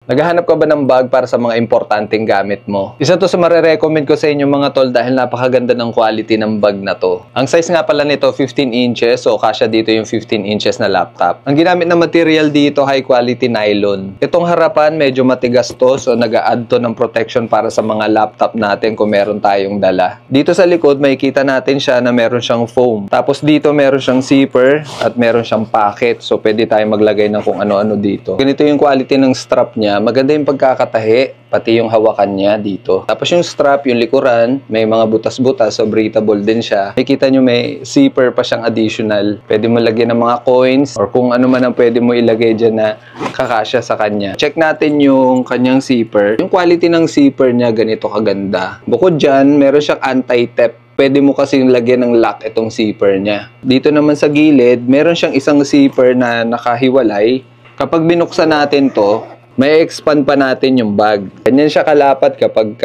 Naghahanap ka ba ng bag para sa mga importanteng gamit mo? Isa to sa marirecommend ko sa inyo mga tol dahil napakaganda ng quality ng bag na to. Ang size nga pala nito 15 inches, so kasya dito yung 15 inches na laptop. Ang ginamit na material dito, high quality nylon. Itong harapan medyo matigas to, so nag-a-add to ng protection para sa mga laptop natin kung meron tayong dala. Dito sa likod makikita natin siya na meron siyang foam. Tapos dito meron siyang zipper at meron siyang pocket, so pwede tayong maglagay ng kung ano-ano dito. Ganito yung quality ng strap niya. Maganda yung pagkakatahi, pati yung hawakan niya dito. Tapos yung strap, yung likuran, may mga butas-butas, so breathable din siya. Makikita nyo may zipper pa siyang additional. Pwede mo lagyan ng mga coins or kung ano man ang pwede mo ilagay dyan na kakasya sa kanya. Check natin yung kanyang zipper. Yung quality ng zipper niya, ganito kaganda. Bukod dyan, meron siyang anti-theft. Pwede mo kasing lagyan ng lock itong zipper niya. Dito naman sa gilid, meron siyang isang zipper na nakahiwalay. Kapag binuksan natin to, may expand pa natin yung bag. Ganyan siya kalapat kapag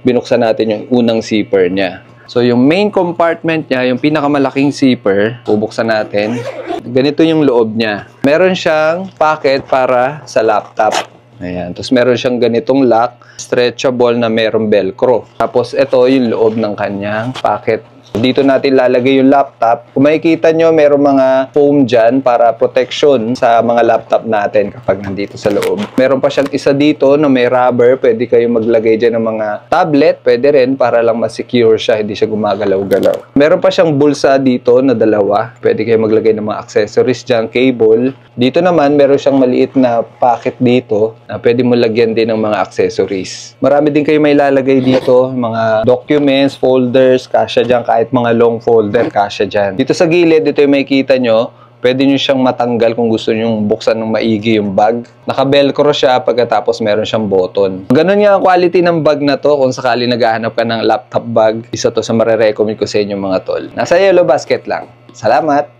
binuksan natin yung unang zipper niya. So yung main compartment niya, yung pinakamalaking zipper, bubuksan natin. Ganito yung loob niya. Meron siyang pocket para sa laptop. Ayan. Tapos meron siyang ganitong lock, stretchable na merong velcro. Tapos ito yung loob ng kanyang pocket. Dito natin lalagay yung laptop. Kung makikita nyo, merong mga foam dyan para protection sa mga laptop natin kapag nandito sa loob. Meron pa siyang isa dito na may rubber. Pwede kayo maglagay dyan ng mga tablet. Pwede rin para lang ma-secure siya, hindi siya gumagalaw-galaw. Meron pa siyang bulsa dito na dalawa. Pwede kayo maglagay ng mga accessories dyan, cable. Dito naman, meron siyang maliit na pocket dito na pwede mo lagyan din ng mga accessories. Marami din kayo may lalagay dito, mga documents, folders, kasya dyan, kahit mga long folder, kasya dyan. Dito sa gilid, dito yung makikita nyo, pwede nyo siyang matanggal kung gusto nyo buksan ng maigi yung bag. Naka-velcro siya, pagkatapos meron siyang button. Ganun nga ang quality ng bag na to. Kung sakali naghahanap ka ng laptop bag, isa to sa marirecommend ko sa inyo mga tol. Nasa yellow basket lang. Salamat!